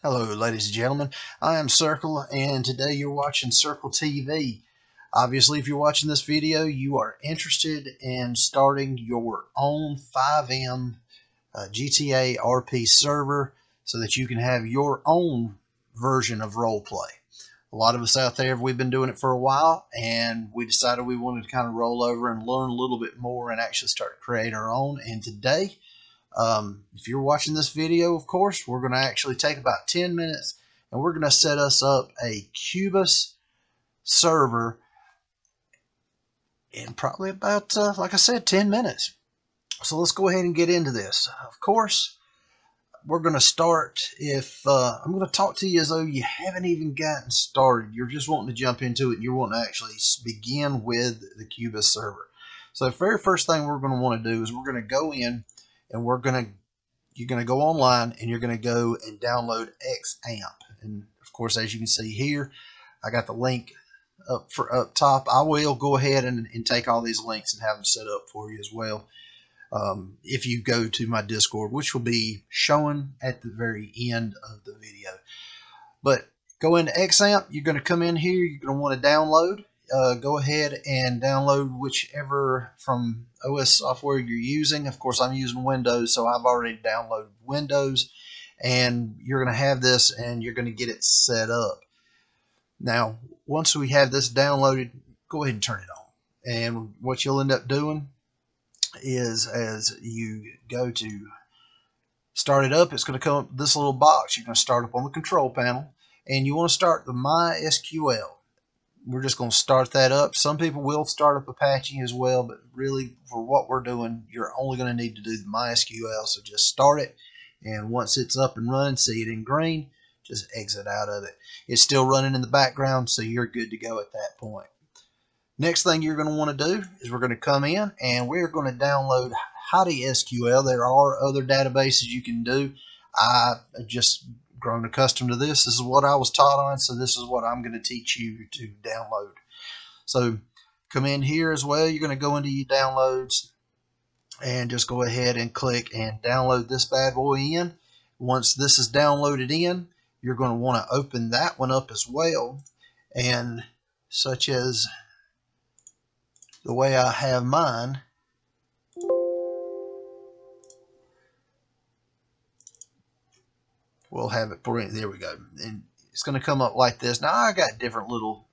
Hello, ladies and gentlemen. I am Circle, and today you're watching Circle TV. Obviously, if you're watching this video, you are interested in starting your own FiveM GTA RP server so that you can have your own version of roleplay. A lot of us out there, we've been doing it for a while, and we decided we wanted to kind of roll over and learn a little bit more and actually start to create our own. And today, if you're watching this video, of course, we're going to actually take about 10 minutes and we're going to set us up a Qbus server in probably about, like I said, 10 minutes. So let's go ahead and get into this. Of course, we're going to start I'm going to talk to you as though you haven't even gotten started. You're just wanting to jump into it and you're wanting to actually begin with the Qbus server. So the very first thing we're going to want to do is we're going to go in and you're going to go online and you're going to go and download XAMPP. And of course, as you can see here, I got the link up top. I will go ahead and take all these links and have them set up for you as well. If you go to my Discord, which will be shown at the very end of the video. But go into XAMPP, you're going to come in here, you're going to want to download. Go ahead and download whichever from OS software you're using. Of course, I'm using Windows, so I've already downloaded Windows. And you're going to have this and you're going to get it set up. Now, once we have this downloaded, go ahead and turn it on. And what you'll end up doing is as you go to start it up, it's going to come up with this little box. You're going to start up on the control panel. And you want to start the MySQL. We're just going to start that up. Some people will start up Apache as well, but really for what we're doing, you're only going to need to do the MySQL. So just start it, and once it's up and running, see it in green, just exit out of it. It's still running in the background, so you're good to go at that point. Next thing you're going to want to do is we're going to come in and we're going to download HeidiSQL. There are other databases you can do. I just grown accustomed to this. This is what I was taught on, so this is what I'm going to teach you to download. So come in here as well. You're going to go into your downloads and just go ahead and click and download this bad boy in. Once this is downloaded in, you're going to want to open that one up as well. And such as the way I have mine, we'll have it for you. There we go. And it's going to come up like this. Now, I got different little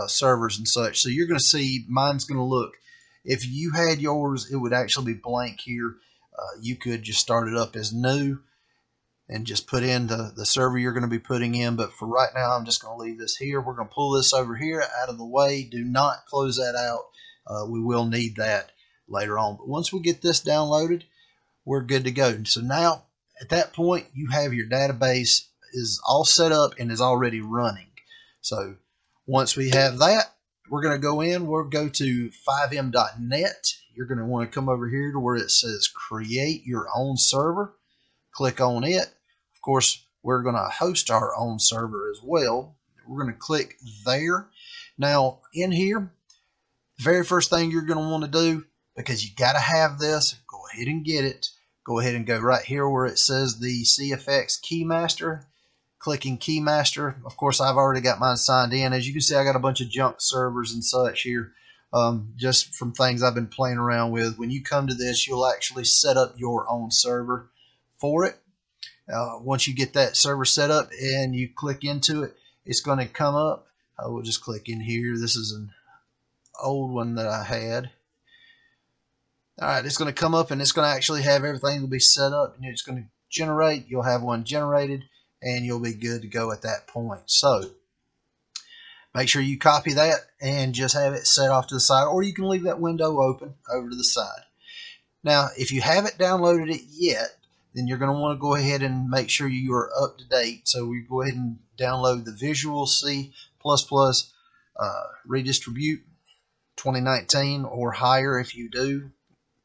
servers and such. So you're going to see mine's going to look. If you had yours, it would actually be blank here. You could just start it up as new and just put in the server you're going to be putting in. But for right now, I'm just going to leave this here. We're going to pull this over here out of the way. Do not close that out. We will need that later on. But once we get this downloaded, we're good to go. So now, at that point, you have your database is all set up and is already running. So once we have that, we're going to go in. We'll go to FiveM.net. You're going to want to come over here to where it says create your own server. Click on it. Of course, we're going to host our own server as well. We're going to click there. Now, in here, the very first thing you're going to want to do, because you got to have this, go ahead and get it. Go ahead and go right here where it says the Cfx Keymaster. Clicking Keymaster. Of course, I've already got mine signed in. As you can see, I got a bunch of junk servers and such here, just from things I've been playing around with. When you come to this, you'll actually set up your own server for it. Once you get that server set up and you click into it, it's going to come up. I will just click in here. This is an old one that I had. Alright, it's going to come up and it's going to actually have everything will be set up and it's going to generate. You'll have one generated and you'll be good to go at that point. So make sure you copy that and just have it set off to the side, or you can leave that window open over to the side. Now, if you haven't downloaded it yet, then you're going to want to go ahead and make sure you are up to date. So we go ahead and download the Visual C++ Redistribute 2019 or higher if you do.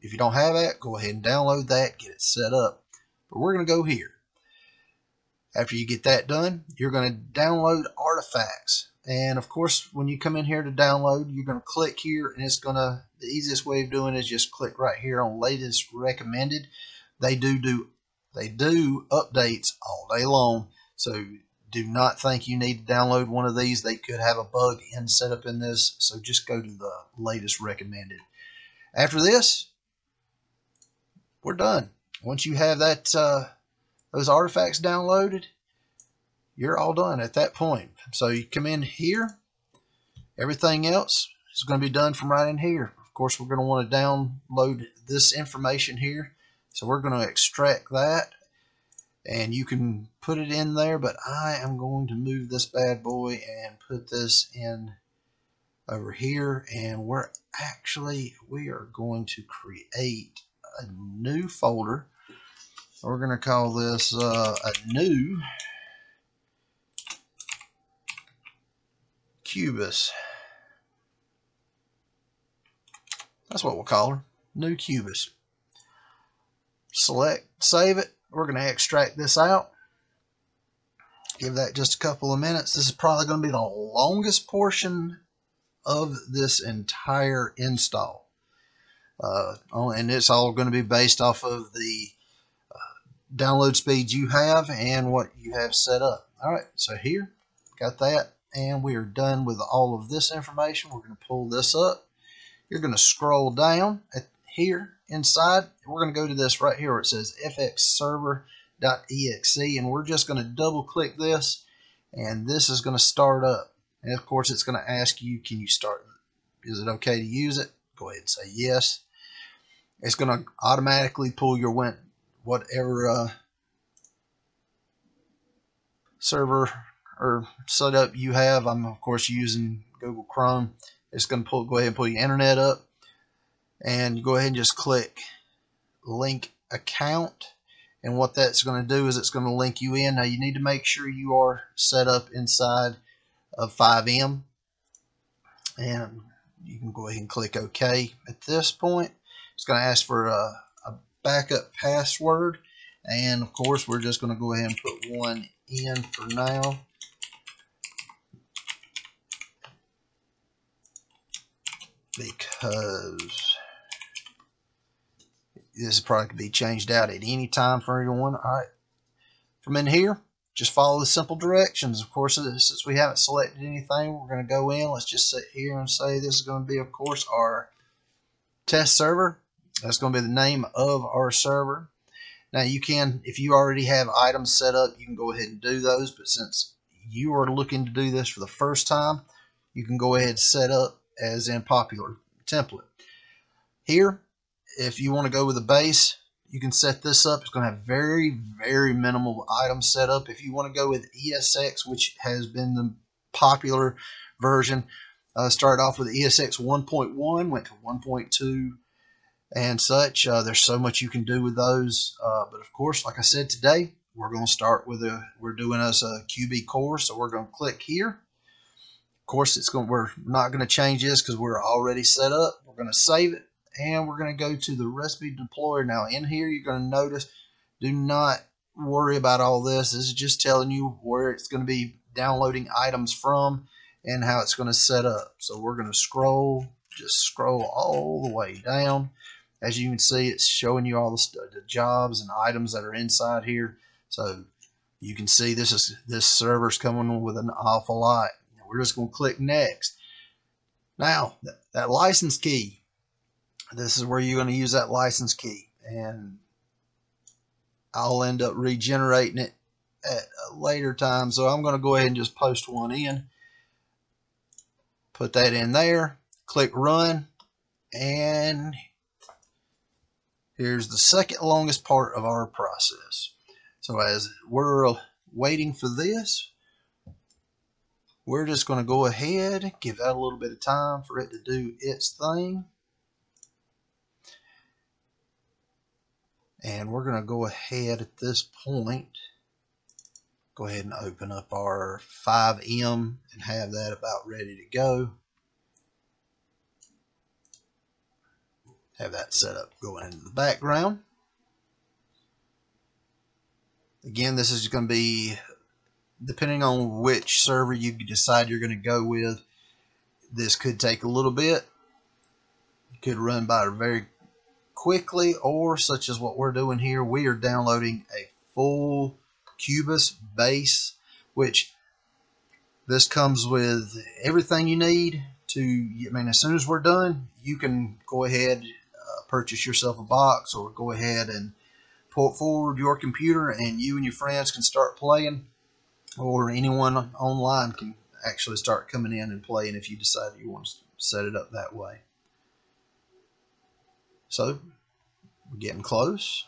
If you don't have that, go ahead and download that, get it set up. But we're going to go here. After you get that done, you're going to download artifacts. And of course, when you come in here to download, you're going to click here, and it's going to, the easiest way of doing it is just click right here on latest recommended. They do updates all day long. So do not think you need to download one of these. They could have a bug in setup in this, so just go to the latest recommended. After this, we're done. Once you have that those artifacts downloaded, you're all done at that point. So you come in here, everything else is going to be done from right in here. Of course, we're going to want to download this information here. So we're going to extract that, and you can put it in there, but I am going to move this bad boy and put this in over here, and we are going to create a new folder. We're going to call this a new Qbus. That's what we'll call her, new Qbus. Select, save it. We're going to extract this out. Give that just a couple of minutes. This is probably going to be the longest portion of this entire install. And it's all going to be based off of the download speeds you have and what you have set up. Alright, so here, got that, and we are done with all of this information. We're going to pull this up. You're going to scroll down at here inside. We're going to go to this right here where it says fxserver.exe, and we're just going to double click this, and this is going to start up. And of course, it's going to ask you, can you start? Is it okay to use it? Go ahead and say yes. It's going to automatically pull your whatever server or setup you have. I'm of course using Google Chrome. It's going to go ahead and pull your internet up, and you go ahead and just click link account. And what that's going to do is it's going to link you in. Now you need to make sure you are set up inside of FiveM, and you can go ahead and click OK. At this point, it's going to ask for a backup password, and of course we're just going to go ahead and put one in for now. Because this probably could be changed out at any time for everyone. Alright, from in here, just follow the simple directions. Of course, since we haven't selected anything, we're going to go in. Let's just sit here and say this is going to be, of course, our test server. That's going to be the name of our server. Now you can, if you already have items set up, you can go ahead and do those, but since you are looking to do this for the first time, you can go ahead and set up as in popular template. Here, if you want to go with a base, you can set this up. It's going to have very, very minimal items set up. If you want to go with ESX, which has been the popular version, started off with ESX 1.1, went to 1.2 and such. There's so much you can do with those. But of course, like I said, today we're going to start with we're doing us a Qbcore, so we're going to click here. Of course, we're not going to change this because we're already set up. We're going to save it, and we're going to go to the recipe deployer. Now, in here, you're going to notice, do not worry about all this. This is just telling you where it's going to be downloading items from and how it's going to set up. So we're going to just scroll all the way down. As you can see, it's showing you all the jobs and items that are inside here. So you can see this server's coming with an awful lot. We're just going to click next. Now, that license key, this is where you're going to use that license key, and I'll end up regenerating it at a later time. So I'm going to go ahead and just post one in, put that in there, click run, and here's the second longest part of our process. So as we're waiting for this, we're just going to go ahead, give that a little bit of time for it to do its thing. And we're going to go ahead at this point, go ahead and open up our FiveM and have that about ready to go. Have that set up going into the background. Again, this is going to be, depending on which server you decide you're going to go with, this could take a little bit. It could run by very quickly, or such as what we're doing here, we are downloading a full Qbus Base, which this comes with everything you need to, I mean, as soon as we're done, you can go ahead, purchase yourself a box, or go ahead and port forward your computer, and you and your friends can start playing, or anyone online can actually start coming in and playing if you decide you want to set it up that way. So we're getting close.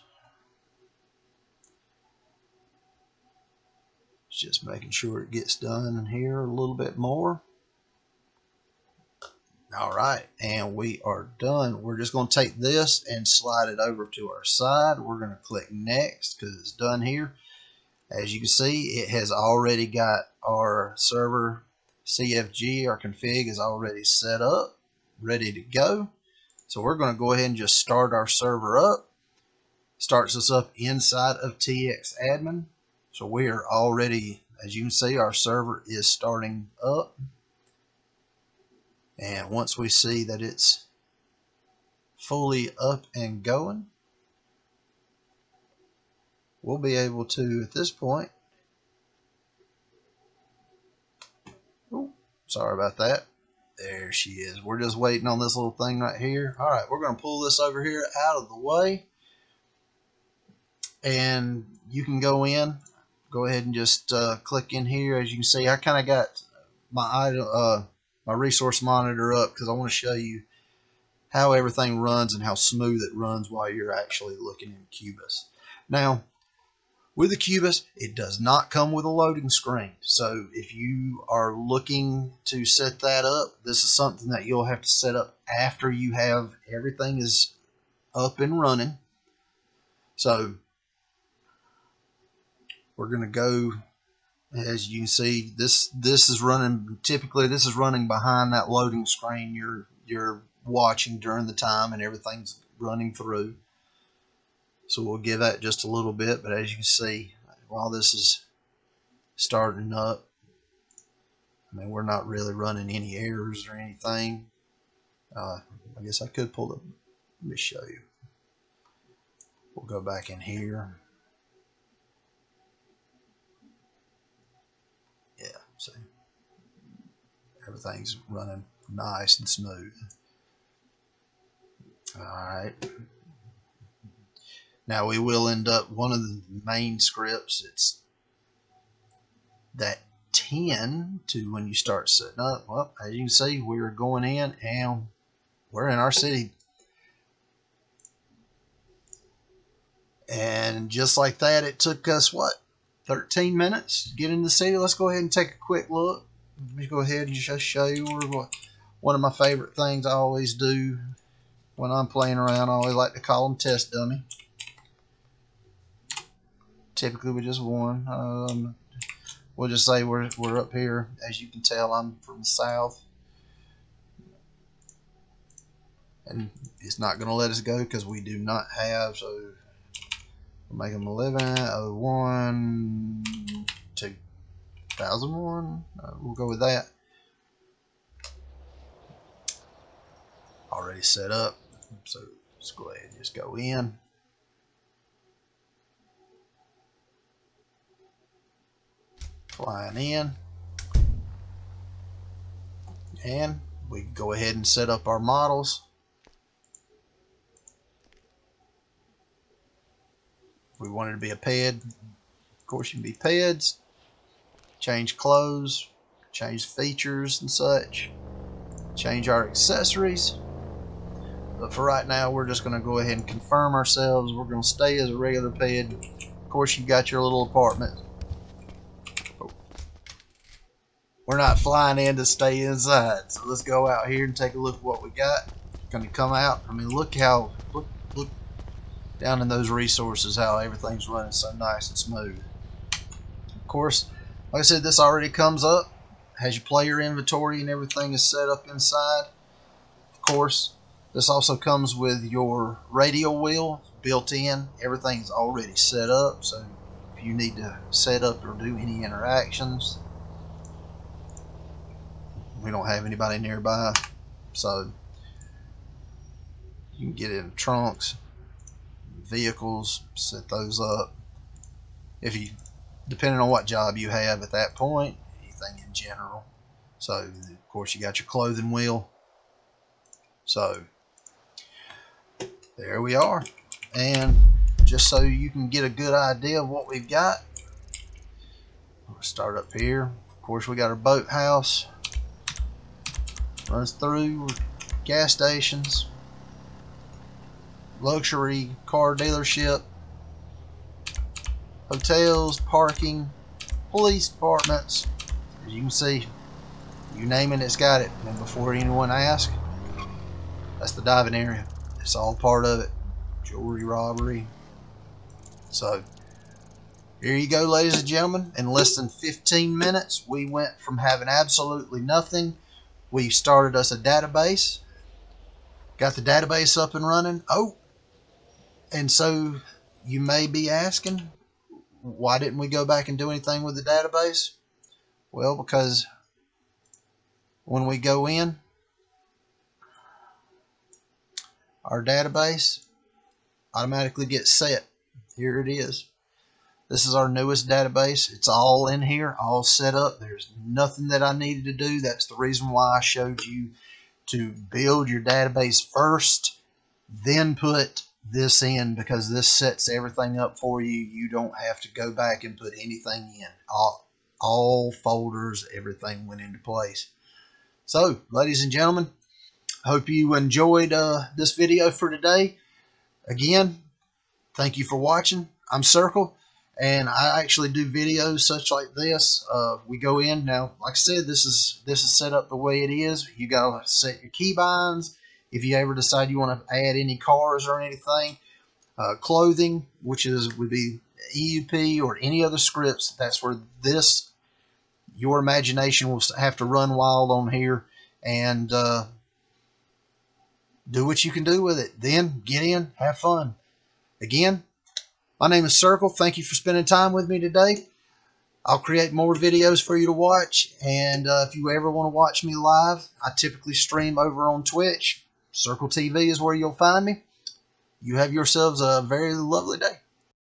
Just making sure it gets done here a little bit more. Alright, and we are done. We're just going to take this and slide it over to our side. We're going to click next because it's done here. As you can see, it has already got our server CFG, our config is already set up, ready to go. So we're going to go ahead and just start our server up. Starts us up inside of TXAdmin. So we are already, as you can see, our server is starting up. And once we see that it's fully up and going, we'll be able to, at this point, oh, sorry about that. There she is. We're just waiting on this little thing right here. All right, we're going to pull this over here out of the way. And you can go in. Go ahead and just click in here. As you can see, I kind of got my resource monitor up because I want to show you how everything runs and how smooth it runs while you're actually looking in Qbus. Now, with the Qbus, it does not come with a loading screen. So if you are looking to set that up, this is something that you'll have to set up after you have everything is up and running. So we're going to go, as you can see, this is running, typically this is running behind that loading screen you're watching during the time, and everything's running through. So we'll give that just a little bit, but as you can see, while this is starting up, I mean, we're not really running any errors or anything. I guess I could pull it. Let me show you. We'll go back in here. Yeah, see, everything's running nice and smooth. Alright, now we will end up, one of the main scripts, it's that 10 to when you start setting up. Well, as you can see, we're going in and we're in our city. And just like that, it took us, what, 13 minutes to get in the city. Let's go ahead and take a quick look. Let me go ahead and just show you one of my favorite things I always do when I'm playing around. I always like to call them test dummy. Typically with just one. We'll just say we're up here. As you can tell, I'm from the south. And it's not going to let us go because we do not have, so we'll make them 1101 2001. We'll go with that. Already set up, so let's go ahead and just go in. Flying in, and we can go ahead and set up our models. If we wanted to be a ped, of course you can be peds. Change clothes, change features and such, change our accessories. But for right now, we're just going to go ahead and confirm ourselves. We're going to stay as a regular ped. Of course, you got your little apartment. We're not flying in to stay inside. So let's go out here and take a look at what we got. Going to come out. I mean, look down in those resources, how everything's running so nice and smooth. Of course, like I said, this already comes up. Has your player inventory and everything is set up inside. Of course, this also comes with your radio wheel built in. Everything's already set up, so if you need to set up or do any interactions, we don't have anybody nearby, so you can get in trunks, vehicles, set those up. If you depending on what job you have at that point, anything in general. So, of course, you got your clothing wheel. So, there we are. And just so you can get a good idea of what we've got, we'll start up here. Of course, we got our boathouse. Runs through gas stations, luxury car dealership, hotels, parking, police departments. As you can see, you name it, it's got it. And before anyone asks, that's the diving area. It's all part of it. Jewelry robbery. So here you go, ladies and gentlemen. In less than 15 minutes, we went from having absolutely nothing. We started us a database. Got the database up and running. Oh, and so you may be asking, why didn't we go back and do anything with the database? Well, because when we go in, our database automatically gets set. Here it is. This is our newest database. It's all in here, all set up. There's nothing that I needed to do. That's the reason why I showed you to build your database first, then put this in, because this sets everything up for you. You don't have to go back and put anything in. All folders, everything went into place. So, ladies and gentlemen, hope you enjoyed this video for today. Again, thank you for watching. I'm Circle, and I actually do videos such like this. We go in now. Like I said, this is set up the way it is. You gotta set your keybinds. If you ever decide you want to add any cars or anything, clothing, which would be EUP or any other scripts, that's where your imagination will have to run wild on here, and do what you can do with it. Then get in, have fun. Again, my name is Circle. Thank you for spending time with me today. I'll create more videos for you to watch, and if you ever want to watch me live, I typically stream over on Twitch. Circle TV is where you'll find me. You have yourselves a very lovely day.